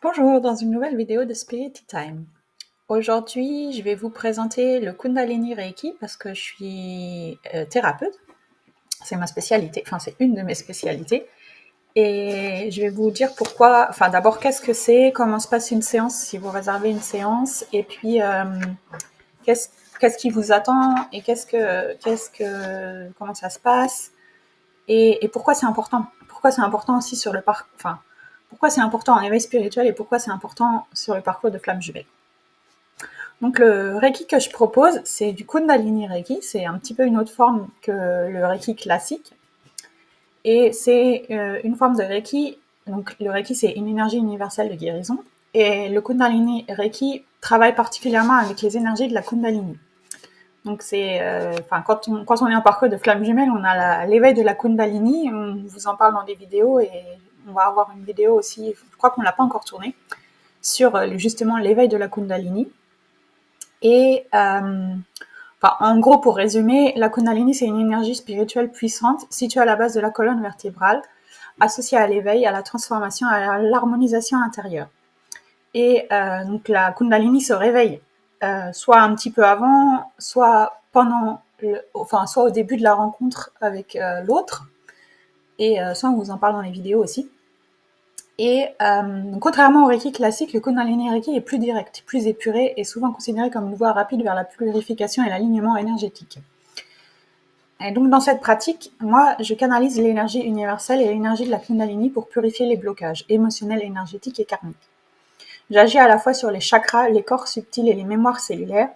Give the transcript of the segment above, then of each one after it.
Bonjour, dans une nouvelle vidéo de Spirit Time. Aujourd'hui, je vais vous présenter le Kundalini Reiki parce que je suis thérapeute. C'est ma spécialité, enfin c'est une de mes spécialités. Et je vais vous dire pourquoi, enfin d'abord qu'est-ce que c'est, comment se passe une séance si vous réservez une séance, et puis qu'est-ce, qu'est-ce qui vous attend et comment ça se passe et pourquoi c'est important. Pourquoi c'est important aussi sur le parcours, enfin pourquoi c'est important en éveil spirituel et pourquoi c'est important sur le parcours de flamme jumelle. Donc le Reiki que je propose, c'est du Kundalini Reiki, c'est un petit peu une autre forme que le Reiki classique. Et c'est une forme de Reiki, donc le Reiki c'est une énergie universelle de guérison, et le Kundalini Reiki travaille particulièrement avec les énergies de la Kundalini. Donc c'est, quand on est en parcours de flamme jumelle, on a l'éveil de la Kundalini, on vous en parle dans des vidéos, et on va avoir une vidéo aussi, je crois qu'on l'a pas encore tournée, sur justement l'éveil de la Kundalini. Et en gros, pour résumer, la Kundalini, c'est une énergie spirituelle puissante située à la base de la colonne vertébrale, associée à l'éveil, à la transformation, à l'harmonisation intérieure. Et donc la Kundalini se réveille, soit un petit peu avant, soit soit au début de la rencontre avec l'autre, et ça on vous en parle dans les vidéos aussi. Et contrairement au Reiki classique, le Kundalini Reiki est plus direct, plus épuré et souvent considéré comme une voie rapide vers la purification et l'alignement énergétique. Et donc dans cette pratique, moi, je canalise l'énergie universelle et l'énergie de la Kundalini pour purifier les blocages émotionnels, énergétiques et karmiques. J'agis à la fois sur les chakras, les corps subtils et les mémoires cellulaires.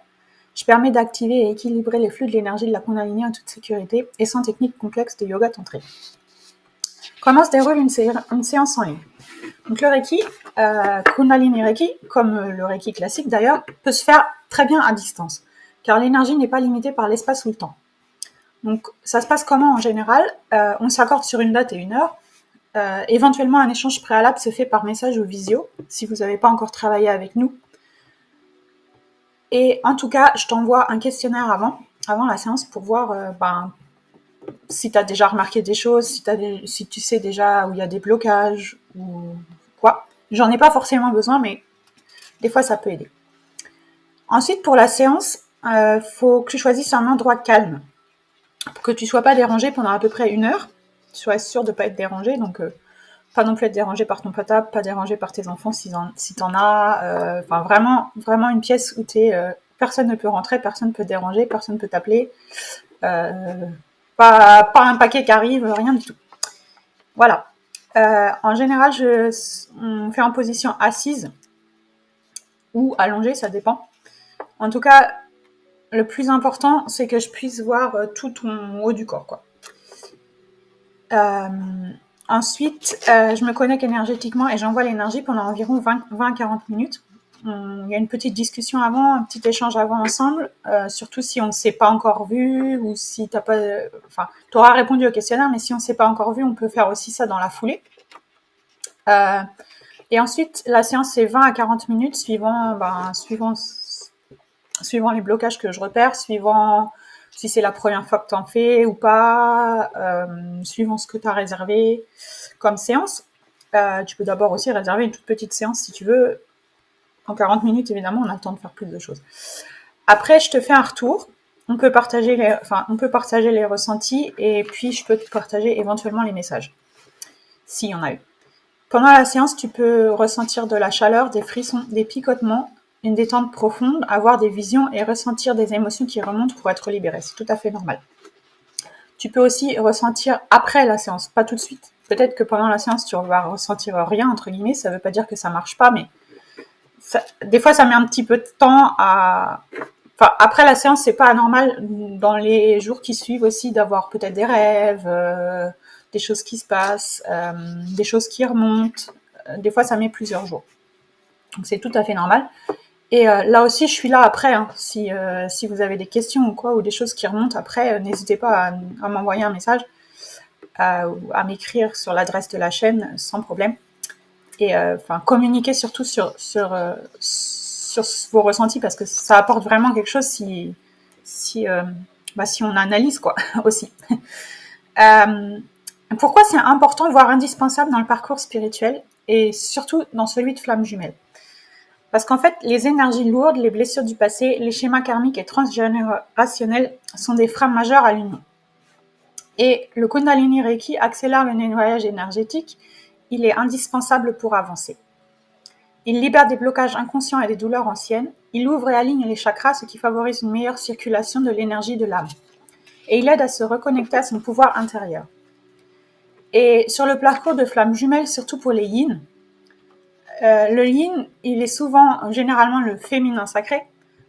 Je permets d'activer et équilibrer les flux de l'énergie de la Kundalini en toute sécurité et sans technique complexe de yoga tantrique. Comment se déroule une séance en ligne? Donc le Reiki, Kundalini Reiki, comme le Reiki classique d'ailleurs, peut se faire très bien à distance, car l'énergie n'est pas limitée par l'espace ou le temps. Donc ça se passe comment en général? On s'accorde sur une date et une heure. Éventuellement, un échange préalable se fait par message ou visio, si vous n'avez pas encore travaillé avec nous. Et en tout cas, je t'envoie un questionnaire avant la séance pour voir si tu as déjà remarqué des choses, si tu sais déjà où il y a des blocages ou quoi. J'en ai pas forcément besoin, mais des fois ça peut aider. Ensuite, pour la séance, faut que tu choisisses un endroit calme, pour que tu sois pas dérangé pendant à peu près une heure. Sois sûr de pas être dérangé, donc pas non plus être dérangé par ton portable, pas dérangé par tes enfants si t'en as. Vraiment une pièce où personne ne peut rentrer, personne ne peut te déranger, personne ne peut t'appeler. Pas un paquet qui arrive, rien du tout. Voilà. En général, on fait en position assise ou allongée, ça dépend. En tout cas, le plus important, c'est que je puisse voir tout ton haut du corps, quoi. Ensuite, je me connecte énergétiquement et j'envoie l'énergie pendant environ 20 à 40 minutes. Il y a une petite discussion avant, un petit échange avant ensemble, surtout si on ne s'est pas encore vu ou si t'as pas... Enfin, tu auras répondu au questionnaire, mais si on ne s'est pas encore vu, on peut faire aussi ça dans la foulée. Et ensuite, la séance, c'est 20 à 40 minutes, suivant les blocages que je repère, suivant si c'est la première fois que tu en fais ou pas, suivant ce que tu as réservé comme séance. Tu peux d'abord aussi réserver une toute petite séance si tu veux. En 40 minutes, évidemment, on a le temps de faire plus de choses. Après, je te fais un retour. On peut partager les ressentis et puis je peux te partager éventuellement les messages, s'il y en a eu. Pendant la séance, tu peux ressentir de la chaleur, des frissons, des picotements, une détente profonde, avoir des visions et ressentir des émotions qui remontent pour être libéré. C'est tout à fait normal. Tu peux aussi ressentir après la séance, pas tout de suite. Peut-être que pendant la séance, tu vas ressentir rien, entre guillemets, ça veut pas dire que ça marche pas, mais des fois, ça met un petit peu de temps à... Enfin, après la séance, c'est pas anormal dans les jours qui suivent aussi d'avoir peut-être des rêves, des choses qui se passent, des choses qui remontent. Des fois, ça met plusieurs jours. Donc, c'est tout à fait normal. Et là aussi, je suis là après. Hein. Si vous avez des questions ou quoi, ou des choses qui remontent après, n'hésitez pas à m'envoyer un message, ou à m'écrire sur l'adresse de la chaîne sans problème. Et communiquer surtout sur vos ressentis parce que ça apporte vraiment quelque chose si on analyse quoi aussi. Pourquoi c'est important, voire indispensable dans le parcours spirituel? et surtout dans celui de flamme jumelle. Parce qu'en fait, les énergies lourdes, les blessures du passé, les schémas karmiques et transgénérationnels sont des freins majeurs à l'union. Et le Kundalini Reiki accélère le nettoyage énergétique, il est indispensable pour avancer. Il libère des blocages inconscients et des douleurs anciennes, il ouvre et aligne les chakras, ce qui favorise une meilleure circulation de l'énergie de l'âme. Et il aide à se reconnecter à son pouvoir intérieur. Et sur le parcours de flamme jumelle, surtout pour les yin, le yin, il est généralement le féminin sacré,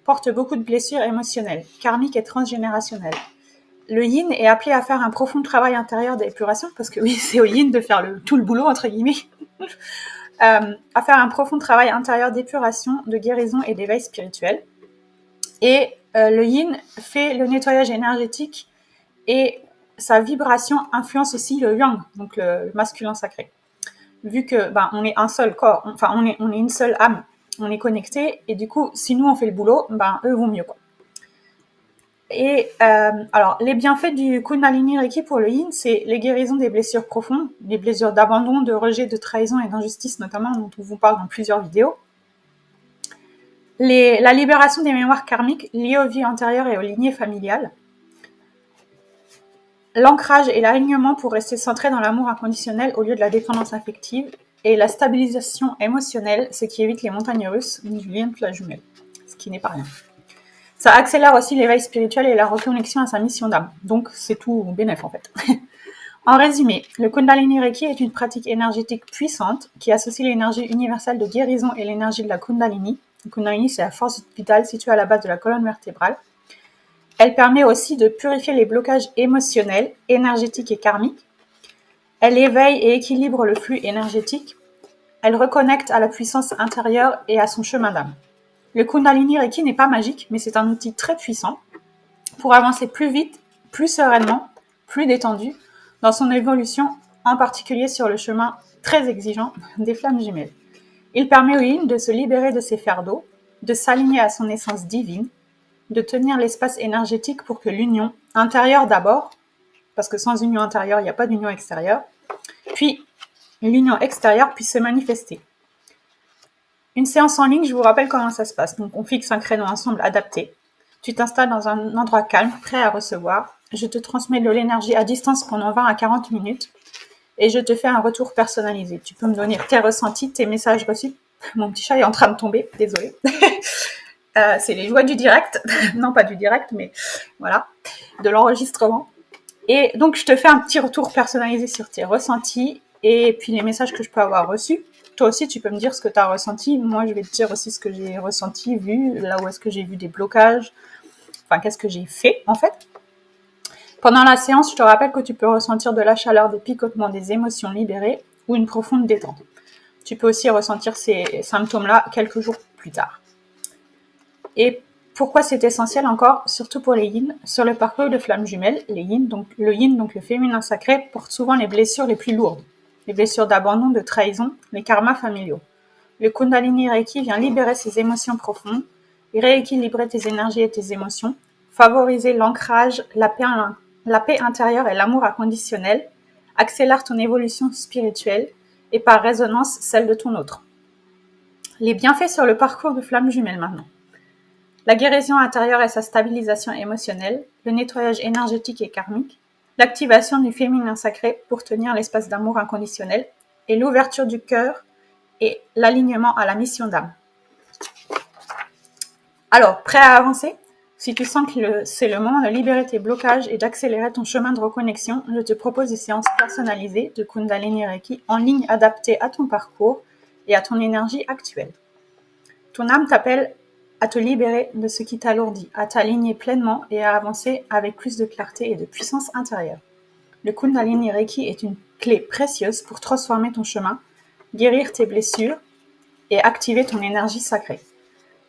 porte beaucoup de blessures émotionnelles, karmiques et transgénérationnelles. Le yin est appelé à faire un profond travail intérieur d'épuration, parce que oui, c'est au yin de faire tout le boulot, entre guillemets, à faire un profond travail intérieur d'épuration, de guérison et d'éveil spirituel. Et le yin fait le nettoyage énergétique et sa vibration influence aussi le yang, donc le masculin sacré. Vu que on est un seul corps, on est une seule âme, on est connecté, et du coup, si nous on fait le boulot, eux vont mieux, quoi. Et alors, les bienfaits du Kundalini Reiki pour le yin, c'est les guérisons des blessures profondes, des blessures d'abandon, de rejet, de trahison et d'injustice notamment, dont on vous parle dans plusieurs vidéos. La libération des mémoires karmiques liées aux vies antérieures et aux lignées familiales. L'ancrage et l'alignement pour rester centré dans l'amour inconditionnel au lieu de la dépendance affective. Et la stabilisation émotionnelle, ce qui évite les montagnes russes du lien de la jumelle, ce qui n'est pas rien. Ça accélère aussi l'éveil spirituel et la reconnexion à sa mission d'âme. Donc, c'est tout bénef, en fait. En résumé, le Kundalini Reiki est une pratique énergétique puissante qui associe l'énergie universelle de guérison et l'énergie de la Kundalini. Le Kundalini, c'est la force vitale située à la base de la colonne vertébrale. Elle permet aussi de purifier les blocages émotionnels, énergétiques et karmiques. Elle éveille et équilibre le flux énergétique. Elle reconnecte à la puissance intérieure et à son chemin d'âme. Le Kundalini Reiki n'est pas magique, mais c'est un outil très puissant pour avancer plus vite, plus sereinement, plus détendu dans son évolution, en particulier sur le chemin très exigeant des flammes jumelles. Il permet au yin de se libérer de ses fardeaux, de s'aligner à son essence divine, de tenir l'espace énergétique pour que l'union intérieure d'abord, parce que sans union intérieure, il n'y a pas d'union extérieure, puis l'union extérieure puisse se manifester. Une séance en ligne, je vous rappelle comment ça se passe. Donc, on fixe un créneau ensemble adapté. Tu t'installes dans un endroit calme, prêt à recevoir. Je te transmets de l'énergie à distance pendant 20 à 40 minutes et je te fais un retour personnalisé. Tu peux me donner tes ressentis, tes messages reçus. Mon petit chat est en train de tomber, désolée. C'est les joies du direct. Non, pas du direct, mais voilà, de l'enregistrement. Et donc, je te fais un petit retour personnalisé sur tes ressentis et puis les messages que je peux avoir reçus. Toi aussi, tu peux me dire ce que tu as ressenti. Moi, je vais te dire aussi ce que j'ai ressenti, vu, là où est-ce que j'ai vu des blocages. Enfin, qu'est-ce que j'ai fait, en fait. Pendant la séance, je te rappelle que tu peux ressentir de la chaleur, des picotements, des émotions libérées ou une profonde détente. Tu peux aussi ressentir ces symptômes-là quelques jours plus tard. Et pourquoi c'est essentiel encore, surtout pour les yin, sur le parcours de flammes jumelles, les yin, donc le féminin sacré, porte souvent les blessures les plus lourdes, les blessures d'abandon, de trahison, les karmas familiaux. Le Kundalini Reiki vient libérer ces émotions profondes, rééquilibrer tes énergies et tes émotions, favoriser l'ancrage, la paix intérieure et l'amour inconditionnel, accélère ton évolution spirituelle et par résonance celle de ton autre. Les bienfaits sur le parcours de flammes jumelles maintenant. La guérison intérieure et sa stabilisation émotionnelle, le nettoyage énergétique et karmique, l'activation du féminin sacré pour tenir l'espace d'amour inconditionnel et l'ouverture du cœur et l'alignement à la mission d'âme. Alors, prêt à avancer ? Si tu sens que c'est le moment de libérer tes blocages et d'accélérer ton chemin de reconnexion, je te propose des séances personnalisées de Kundalini Reiki en ligne adaptées à ton parcours et à ton énergie actuelle. Ton âme t'appelle à te libérer de ce qui t'alourdit, à t'aligner pleinement et à avancer avec plus de clarté et de puissance intérieure. Le Kundalini Reiki est une clé précieuse pour transformer ton chemin, guérir tes blessures et activer ton énergie sacrée.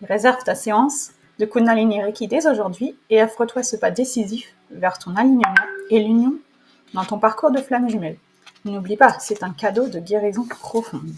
Réserve ta séance de Kundalini Reiki dès aujourd'hui et offre-toi ce pas décisif vers ton alignement et l'union dans ton parcours de flamme jumelle. N'oublie pas, c'est un cadeau de guérison profonde.